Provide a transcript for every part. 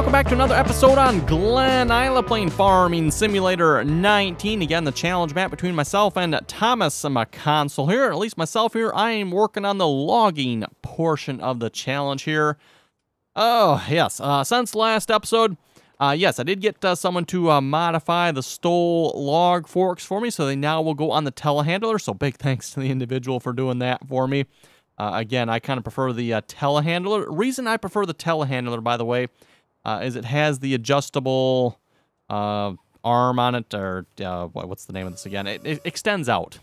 welcome back to another episode on Glen Isla playing Farming Simulator 19. Again, the challenge map between myself and Thomas McConsole here. At least myself here, I am working on the logging portion of the challenge here. Oh, yes. Since last episode, yes, I did get someone to modify the stole log forks for me, so they now will go on the telehandler. So big thanks to the individual for doing that for me. Again, I kind of prefer the telehandler. Reason I prefer the telehandler, by the way, is it has the adjustable arm on it, or what's the name of this again? It extends out.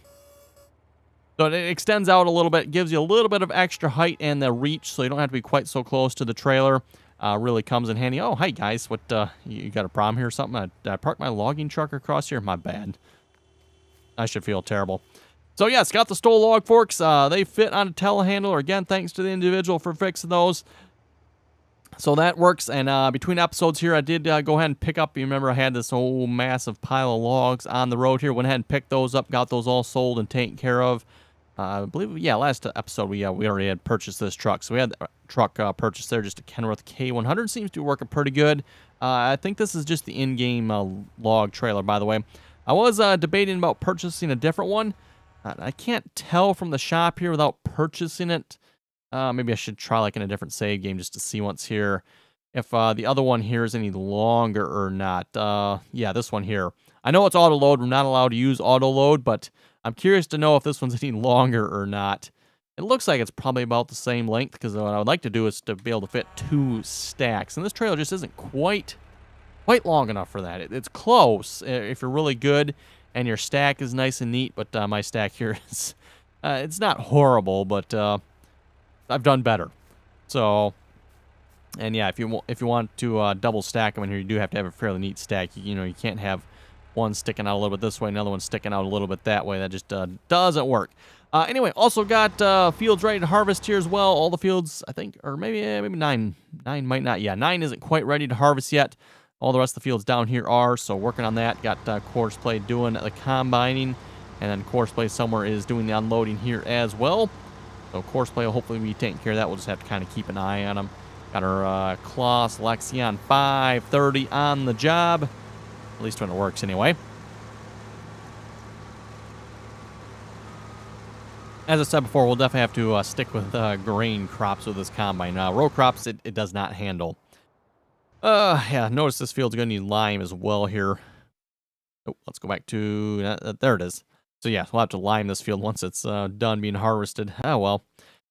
So it extends out a little bit, gives you a little bit of extra height and the reach, so you don't have to be quite so close to the trailer. Really comes in handy. Oh, hi guys, what, you got a problem here or something? Did I park my logging truck across here? My bad. I should feel terrible. So yes, got the stole log forks. They fit on a telehandler. Again, thanks to the individual for fixing those. So that works. And between episodes here, I did go ahead and pick up. You remember I had this whole massive pile of logs on the road here. Went ahead and picked those up. Got those all sold and taken care of. I believe, yeah, last episode we already had purchased this truck. So we had the truck purchased there, just a Kenworth K100. Seems to be working pretty good. I think this is just the in-game log trailer, by the way. I was debating about purchasing a different one. I can't tell from the shop here without purchasing it. Maybe I should try like in a different save game just to see once here if the other one here is any longer or not. Yeah, this one here. I know it's auto load. We're not allowed to use auto load, but I'm curious to know if this one's any longer or not. It looks like it's probably about the same length, because what I would like to do is to be able to fit 2 stacks. And this trailer just isn't quite long enough for that. It's close if you're really good. And your stack is nice and neat, but my stack here is, it's not horrible, but I've done better. So, and yeah, if you want to double stack them in here, you do have to have a fairly neat stack. You know, you can't have one sticking out a little bit this way, another one sticking out a little bit that way. That just doesn't work. Anyway, also got fields ready to harvest here as well. All the fields, I think, or maybe 9 might not. Yeah, 9 isn't quite ready to harvest yet. All the rest of the fields down here are, so working on that. Got Courseplay doing the combining, and then Courseplay somewhere is doing the unloading here as well. So Courseplay will hopefully be taking care of that. We'll just have to kind of keep an eye on them. Got our Kloss Lexion 530 on the job, at least when it works anyway. As I said before, we'll definitely have to stick with grain crops with this combine. Row crops, it does not handle. Yeah, notice this field's going to need lime as well here. Oh, let's go back to, there it is. So yeah, we'll have to lime this field once it's done being harvested. Oh, well.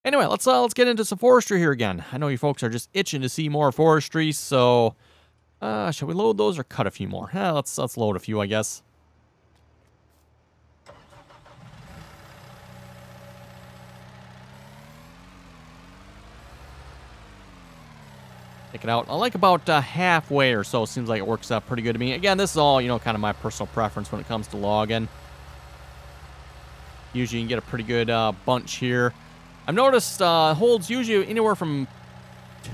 Anyway, let's get into some forestry here again. I know you folks are just itching to see more forestry, so, shall we load those or cut a few more? Let's load a few, I guess. Take it out. I like about halfway or so. Seems like it works out pretty good to me. Again, this is all, you know, kind of my personal preference when it comes to logging. Usually you can get a pretty good bunch here. I've noticed holds usually anywhere from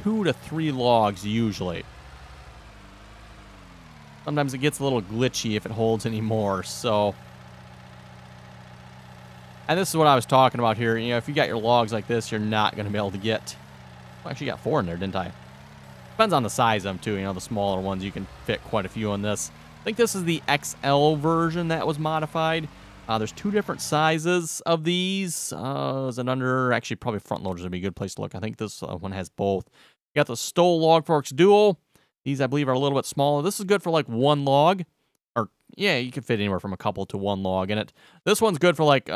2 to 3 logs usually. Sometimes it gets a little glitchy if it holds any more, so. And this is what I was talking about here. You know, if you got your logs like this, you're not going to be able to get. Well, actually got 4 in there, didn't I? Depends on the size of them, too. You know, the smaller ones, you can fit quite a few on this. I think this is the XL version that was modified. There's 2 different sizes of these. Is it under? Actually, probably front loaders would be a good place to look. I think this one has both. You got the Stole Log Forks Dual. These, I believe, are a little bit smaller. This is good for, like, 1 log. Or, yeah, you can fit anywhere from a couple to 1 log in it. This one's good for, like,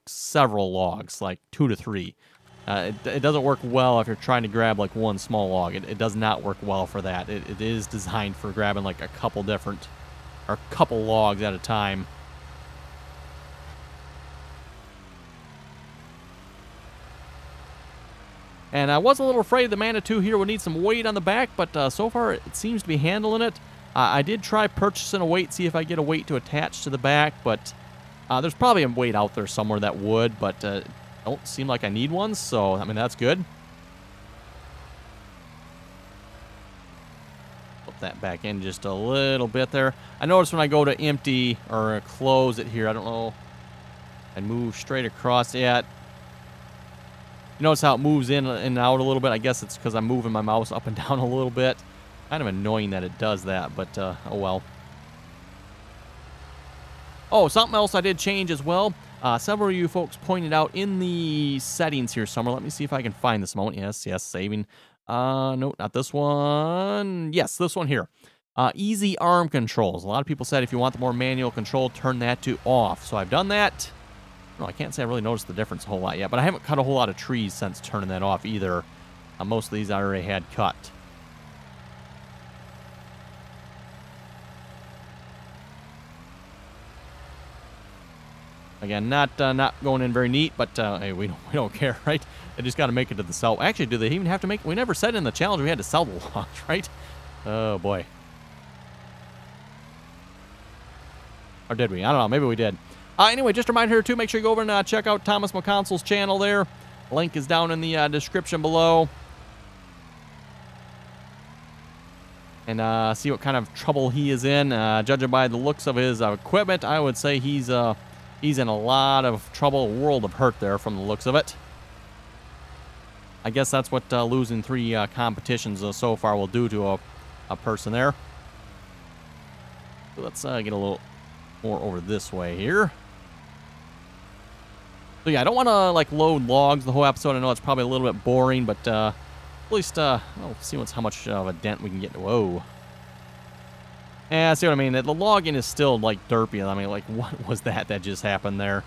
several logs, like 2 to 3. It doesn't work well if you're trying to grab like 1 small log. It does not work well for that. It is designed for grabbing like a couple different, or a couple logs at a time. And I was a little afraid the Manitou here would need some weight on the back, but so far it seems to be handling it. I did try purchasing a weight, see if I get a weight to attach to the back, but there's probably a weight out there somewhere that would, but don't seem like I need one, so, I mean, that's good. Put that back in just a little bit there. I notice when I go to empty or close it here, I don't know, and move straight across it. You notice how it moves in and out a little bit? I guess it's because I'm moving my mouse up and down a little bit. Kind of annoying that it does that, but oh well. Oh, something else I did change as well. Several of you folks pointed out in the settings here somewhere. Let me see if I can find this moment. Yes, saving. No, not this one. Yes, this one here. Easy arm controls. A lot of people said if you want the more manual control, turn that to off. So I've done that. No, I can't say I really noticed the difference a whole lot yet, but I haven't cut a whole lot of trees since turning that off either. Most of these I already had cut. Again, not going in very neat, but hey, we don't care, right? They just got to make it to the sell. Actually, do they even have to make? We never said in the challenge we had to sell the logs, right? Oh boy. Or did we? I don't know. Maybe we did. Anyway, just a reminder here too. Make sure you go over and check out Thomas McConsole's channel there. Link is down in the description below. And see what kind of trouble he is in. Judging by the looks of his equipment, I would say he's in a lot of trouble, a world of hurt there from the looks of it. I guess that's what losing 3 competitions so far will do to a person there. So let's get a little more over this way here. So yeah, I don't want to like load logs the whole episode. I know it's probably a little bit boring, but at least we'll see how much of a dent we can get. Whoa. Yeah, see what I mean? The logging is still, like, derpy. I mean, like, what was that just happened there?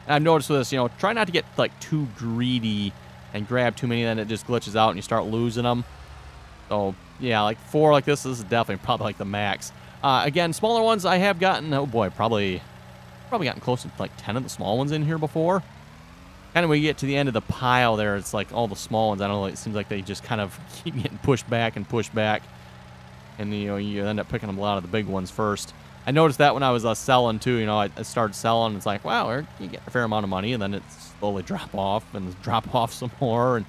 I've noticed with this, you know, try not to get, like, too greedy and grab too many, then it just glitches out and you start losing them. So, yeah, like 4 like this is definitely probably, like, the max. Again, smaller ones I have gotten, oh boy, probably gotten close to like 10 of the small ones in here before. Kind of when you get to the end of the pile there, it's like all the small ones, I don't know, it seems like they just kind of keep getting pushed back. And, you know, you end up picking up a lot of the big ones first. I noticed that when I was selling too, you know, I started selling, it's like, wow, you get a fair amount of money, and then it slowly drop off some more. And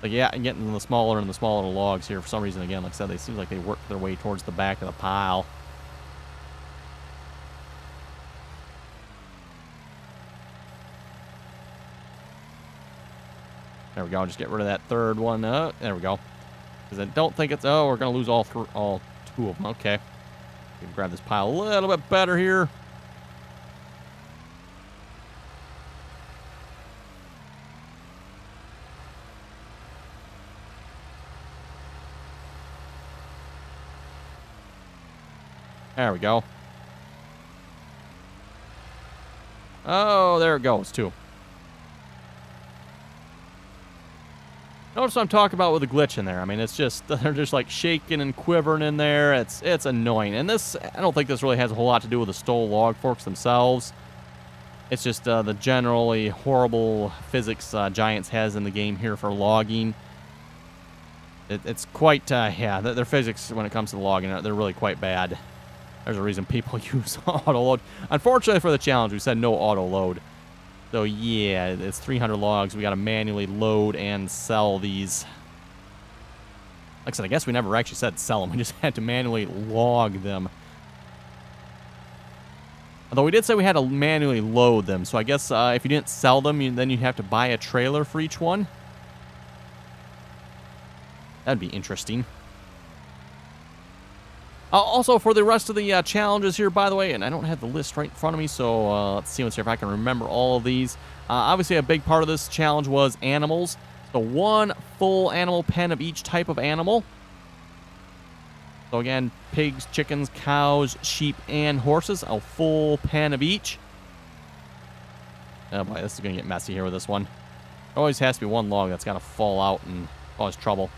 like, yeah, and getting the smaller logs here for some reason, again, like I said, they seem like they work their way towards the back of the pile. There we go. Just get rid of that third one. There we go. Because I don't think it's... Oh, we're going to lose all 2 of them. Okay. We can grab this pile a little bit better here. There we go. Oh, there it goes, too. Notice what I'm talking about with the glitch in there. I mean, it's just, they're just like shaking and quivering in there. It's annoying. And this, I don't think this really has a whole lot to do with the stole log forks themselves. It's just the generally horrible physics Giants has in the game here for logging. It's quite, yeah, their physics when it comes to the logging, they're really quite bad. There's a reason people use auto load. Unfortunately for the challenge, we said no auto load. So yeah, it's 300 logs. We got to manually load and sell these. Like I said, I guess we never actually said sell them. We just had to manually log them. Although we did say we had to manually load them. So I guess if you didn't sell them, then you'd have to buy a trailer for each one. That'd be interesting. Also, for the rest of the challenges here, by the way, and I don't have the list right in front of me, so let's see if I can remember all of these. Obviously, a big part of this challenge was animals. So 1 full animal pen of each type of animal. So again, pigs, chickens, cows, sheep, and horses. A full pen of each. Oh boy, this is going to get messy here with this one. There always has to be 1 log that's got to fall out and cause trouble.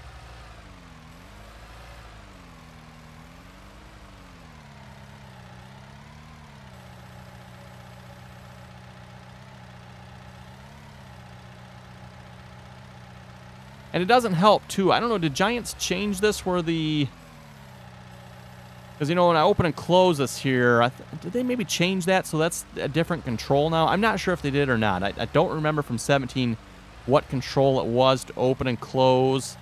And it doesn't help, too. I don't know, did Giants change this where the... Because, you know, when I open and close this here, did they maybe change that so that's a different control now? I'm not sure if they did or not. I don't remember from 17 what control it was to open and close.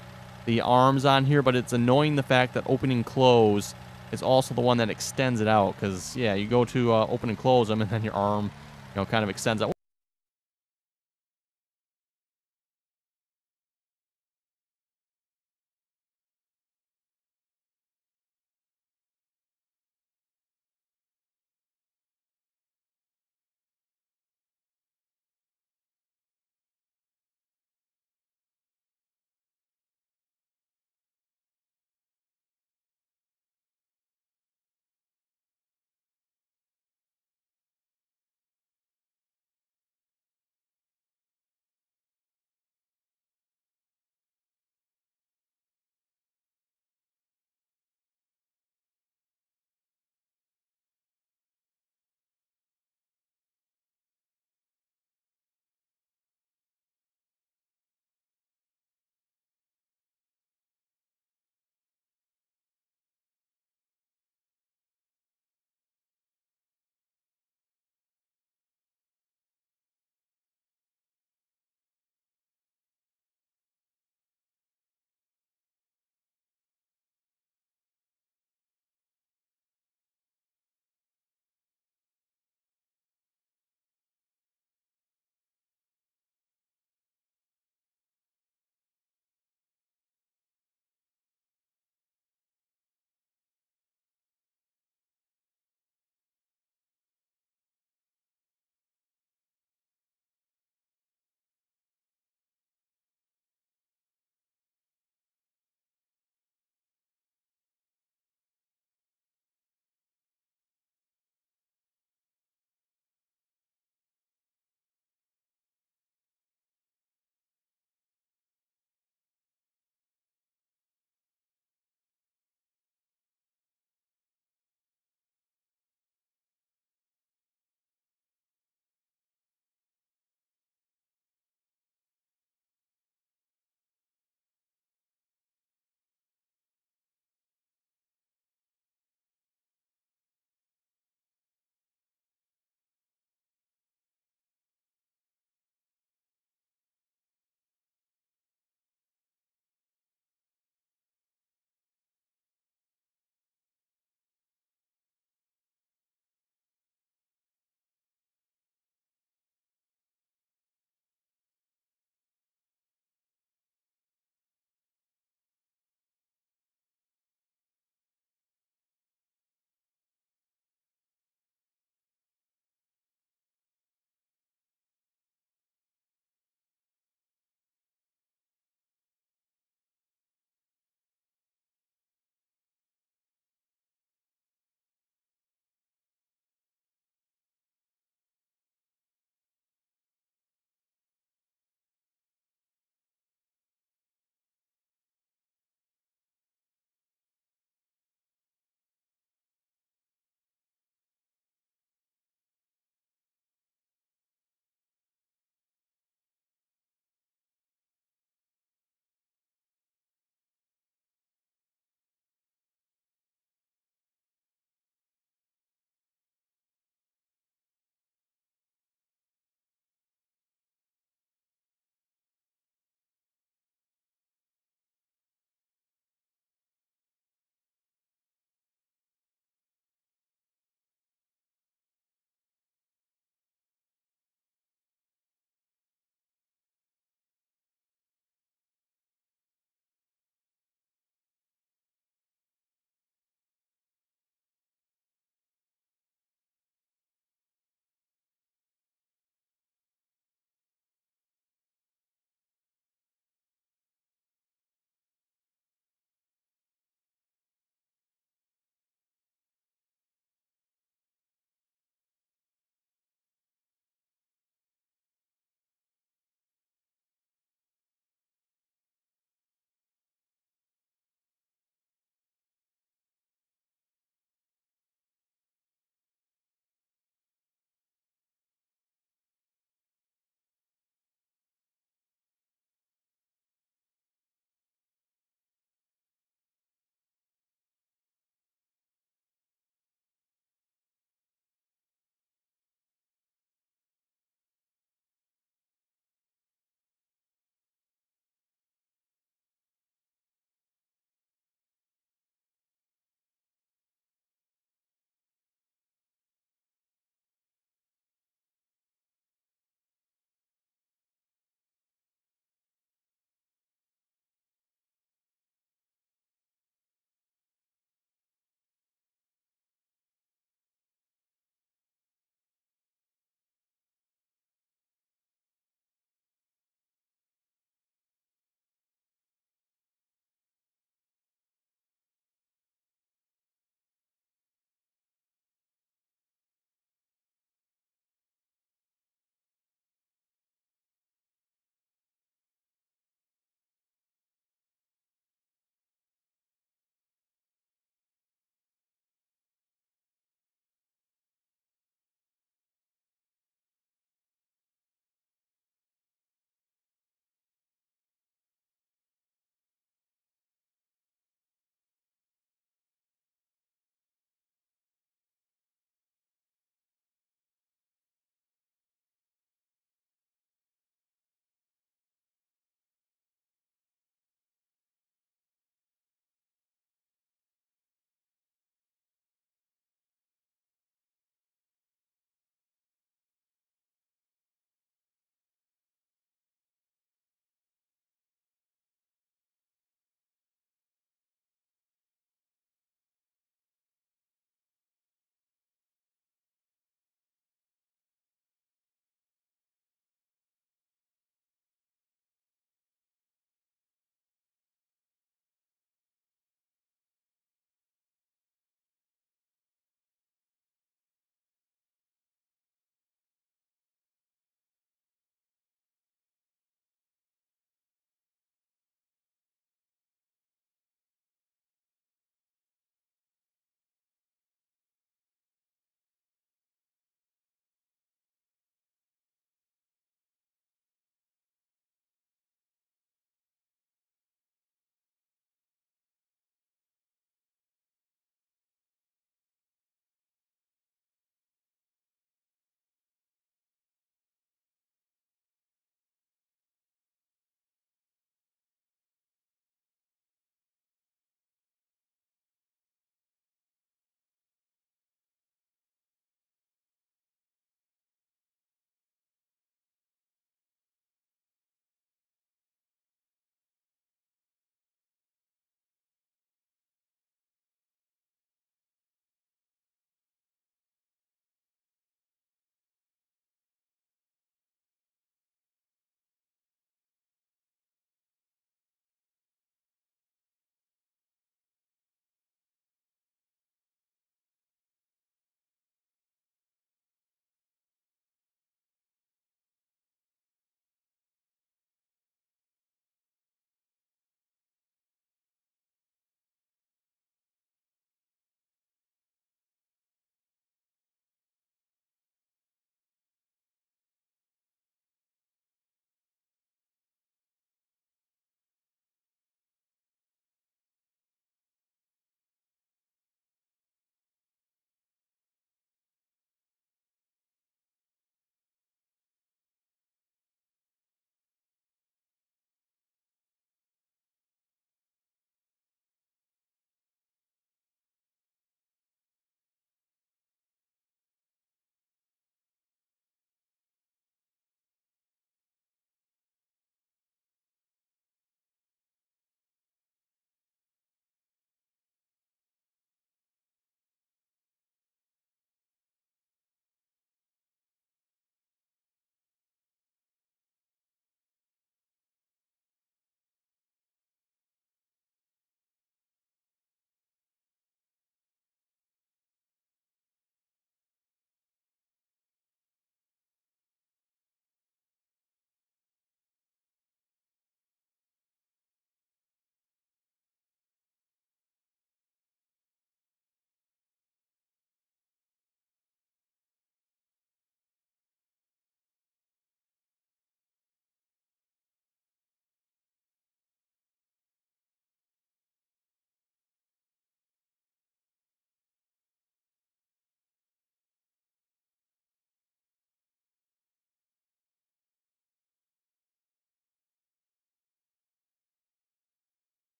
the arms on here, but it's annoying the fact that open and close is also the one that extends it out, because, yeah, you go to open and close them, and then your arm, kind of extends out.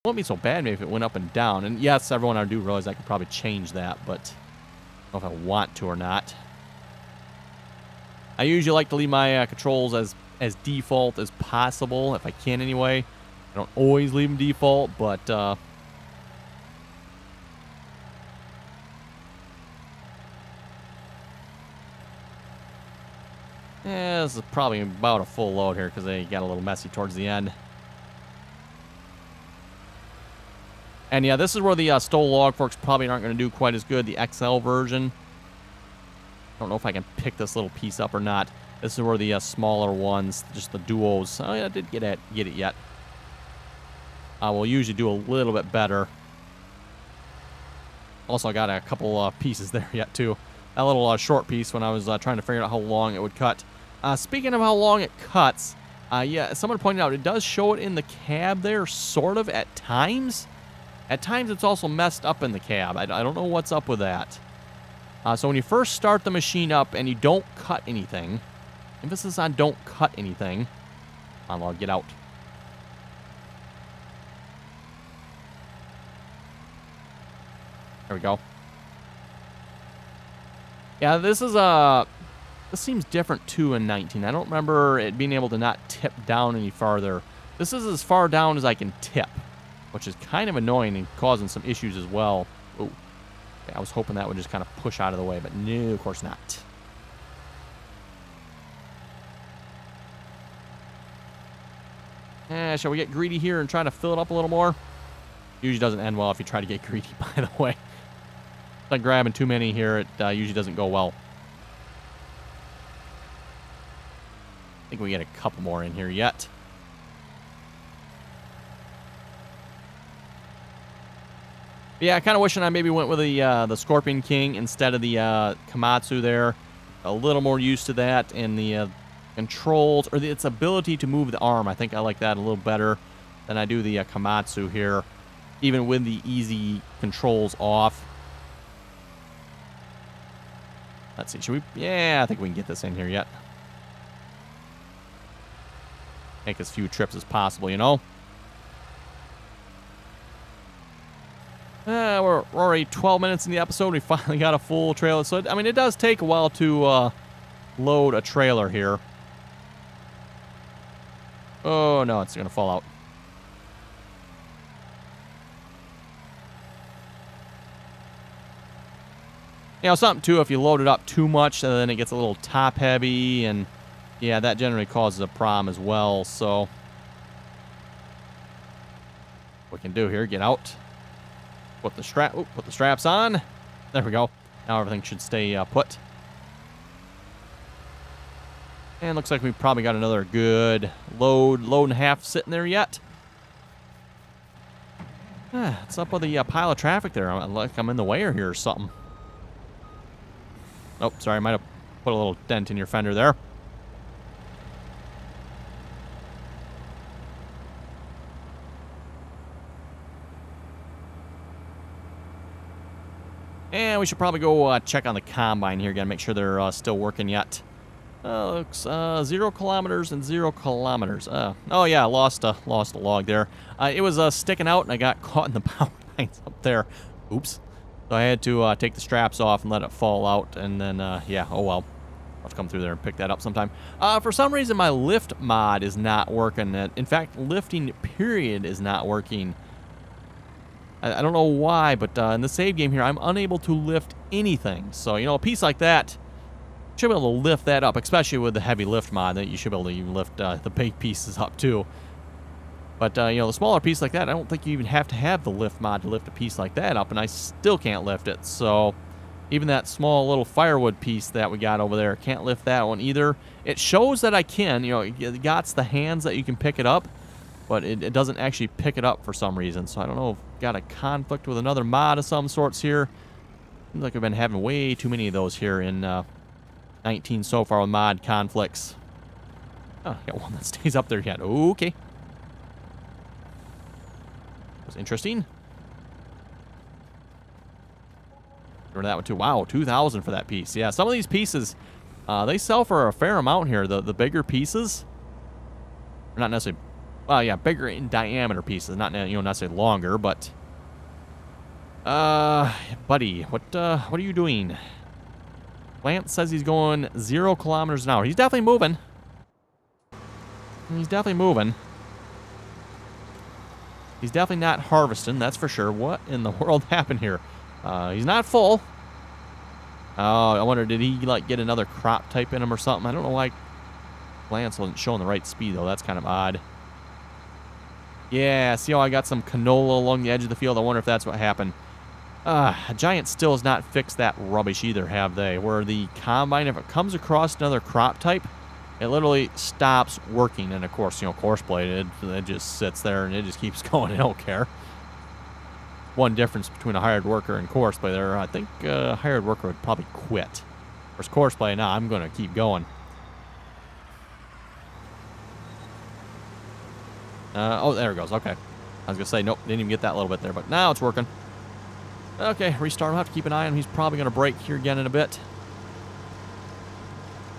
wouldn't be so bad maybe if it went up and down. And yes, everyone, I do realize I could probably change that, but I don't know if I want to or not. I usually like to leave my controls as default as possible, if I can anyway. I don't always leave them default, but yeah, this is probably about a full load here because they got a little messy towards the end. And yeah, this is where the Stoll log forks probably aren't going to do quite as good. The XL version. I don't know if I can pick this little piece up or not. This is where the smaller ones, just the duos. Oh yeah, I did get it yet. Will usually do a little bit better. Also, I got a couple pieces there yet too. That little short piece when I was trying to figure out how long it would cut. Speaking of how long it cuts, yeah, someone pointed out it does show it in the cab there, sort of, at times. At times, it's also messed up in the cab. I don't know what's up with that. So when you first start the machine up and you don't cut anything, emphasis on don't cut anything. Come on, log, get out. There we go. Yeah, this is this seems different too in 19. I don't remember it being able to not tip down any farther. This is as far down as I can tip, which is kind of annoying and causing some issues as well. Ooh. Okay, I was hoping that would just kind of push out of the way, but no, of course not. Shall we get greedy here and try to fill it up a little more? Usually doesn't end well if you try to get greedy, by the way. It's like grabbing too many here, it usually doesn't go well. I think we get a couple more in here yet. Yeah, I kind of wishing I maybe went with the Scorpion King instead of the Komatsu there. A little more used to that, and the controls, or its ability to move the arm. I think I like that a little better than I do the Komatsu here, even with the easy controls off. Let's see, should we? Yeah, I think we can get this in here yet. Make as few trips as possible, you know? We're already 12 minutes in the episode. We finally got a full trailer. So, I mean, it does take a while to load a trailer here. Oh, no, it's going to fall out. You know, something, too, if you load it up too much, then it gets a little top-heavy, and, yeah, that generally causes a problem as well, so what we can do here, get out. Put the straps on. There we go. Now everything should stay put. And looks like we've probably got another good load and a half sitting there yet. What's up with the pile of traffic there? Like I'm in the way here or something. Oh, sorry, I might have put a little dent in your fender there. And we should probably go check on the combine here again, make sure they're still working yet. Looks 0 kilometers and 0 kilometers. Oh yeah, lost a log there. It was sticking out, and I got caught in the power lines up there. Oops. So I had to take the straps off and let it fall out, and then yeah, oh well. I'll have to come through there and pick that up sometime. For some reason, my lift mod is not working. In fact, lifting period is not working. I don't know why, but in the save game here, I'm unable to lift anything. So, you know, a piece like that, you should be able to lift that up, especially with the heavy lift mod, that you should be able to even lift the big pieces up too. But, you know, the smaller piece like that, I don't think you even have to have the lift mod to lift a piece like that up, and I still can't lift it. So, even that small little firewood piece that we got over there, can't lift that one either. It shows that I can, you know, it got the hands that you can pick it up, but it doesn't actually pick it up for some reason. So I don't know if got a conflict with another mod of some sorts here. Seems like I've been having way too many of those here in 19 so far with mod conflicts. Oh, I got one that stays up there yet. Okay. That's interesting. Remember that one too. Wow, 2,000 for that piece. Yeah, some of these pieces, they sell for a fair amount here. The bigger pieces. Or not necessarily. Well, yeah, bigger in diameter pieces, not necessarily longer, but buddy, what are you doing? Lance says he's going 0 kilometers an hour. He's definitely moving. He's definitely moving. He's definitely not harvesting, that's for sure. What in the world happened here? He's not full. Oh, I wonder, did he, like, get another crop type in him or something? I don't know why Lance wasn't showing the right speed, though. That's kind of odd. Yeah, see how I got some canola along the edge of the field? I wonder if that's what happened. Giant still has not fixed that rubbish either, have they? Where the combine, if it comes across another crop type, it literally stops working. And, of course, course blade, it just sits there and it just keeps going. It don't care. One difference between a hired worker and course play there, I think a hired worker would probably quit. Whereas course play, nah, I'm going to keep going. Oh, there it goes. Okay. I was going to say, nope, didn't even get that little bit there, but now it's working. Okay, restart. I'll have to keep an eye on him. He's probably going to break here again in a bit.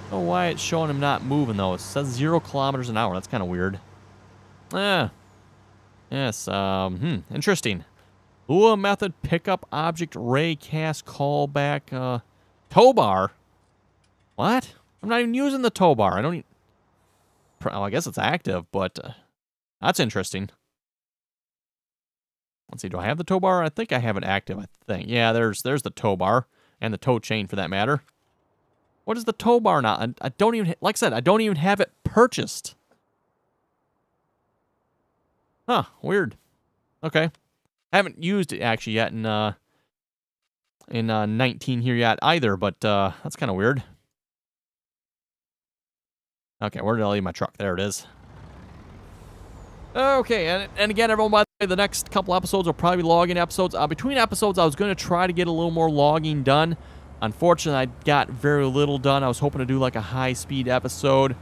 I don't know why it's showing him not moving, though. It says 0 kilometers an hour. That's kind of weird. Yes, interesting. Lua method, pickup object, ray cast, callback, tow bar. What? I'm not even using the tow bar. I don't even... Well, I guess it's active, but that's interesting. Let's see, do I have the tow bar? I think I have it active, I think. Yeah, there's the tow bar, and the tow chain for that matter. What is the tow bar now? I don't even, like I said, I don't even have it purchased. Huh, weird. Okay. I haven't used it actually yet in 19 here yet either, but that's kind of weird. Okay, where did I leave my truck? There it is. Okay, and again, everyone, by the way, the next couple episodes will probably be logging episodes. Between episodes, I was going to try to get a little more logging done. Unfortunately, I got very little done. I was hoping to do like a high-speed episode,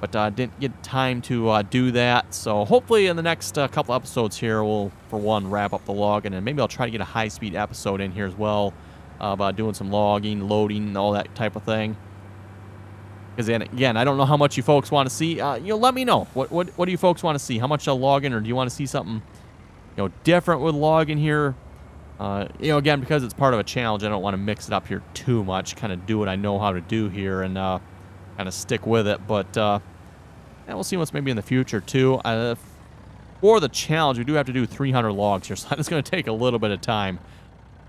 but didn't get time to do that. So hopefully in the next couple episodes here, we'll, for one, wrap up the logging, and maybe I'll try to get a high-speed episode in here as well about doing some logging, loading, all that type of thing. Because then again, I don't know how much you folks want to see. Let me know. What do you folks want to see? How much logging, or do you want to see something different with logging here? Again, because it's part of a challenge, I don't want to mix it up here too much. Kind of do what I know how to do here and kind of stick with it. But and we'll see what's maybe in the future too. For the challenge, we do have to do 300 logs here, so it's going to take a little bit of time.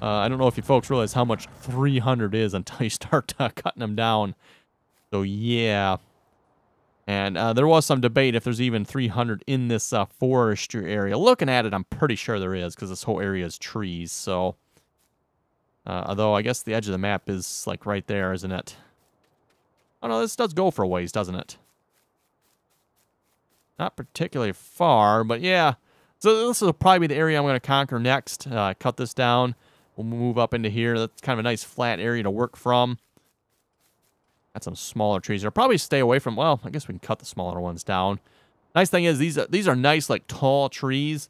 I don't know if you folks realize how much 300 is until you start cutting them down. So yeah, and there was some debate if there's even 300 in this forestry area. Looking at it, I'm pretty sure there is, because this whole area is trees. So, although I guess the edge of the map is like right there, isn't it? Oh no, this does go for a ways, doesn't it? Not particularly far, but yeah. So this will probably be the area I'm going to conquer next. Cut this down. We'll move up into here. That's kind of a nice flat area to work from. Got some smaller trees. I'll probably stay away from, well, I guess we can cut the smaller ones down. Nice thing is these are nice, like, tall trees,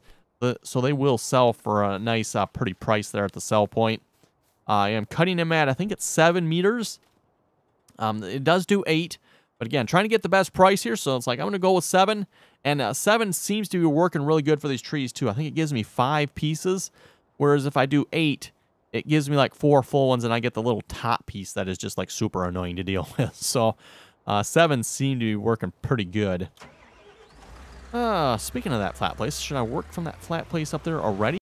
so they will sell for a nice, pretty price there at the sell point. I am cutting them at, I think it's 7 meters. It does do 8, but again, trying to get the best price here, so it's like I'm going to go with 7, and 7 seems to be working really good for these trees, too. I think it gives me 5 pieces, whereas if I do 8, it gives me like 4 full ones, and I get the little top piece that is just like super annoying to deal with. So 7 seem to be working pretty good. Speaking of that flat place, should I work from that flat place up there already?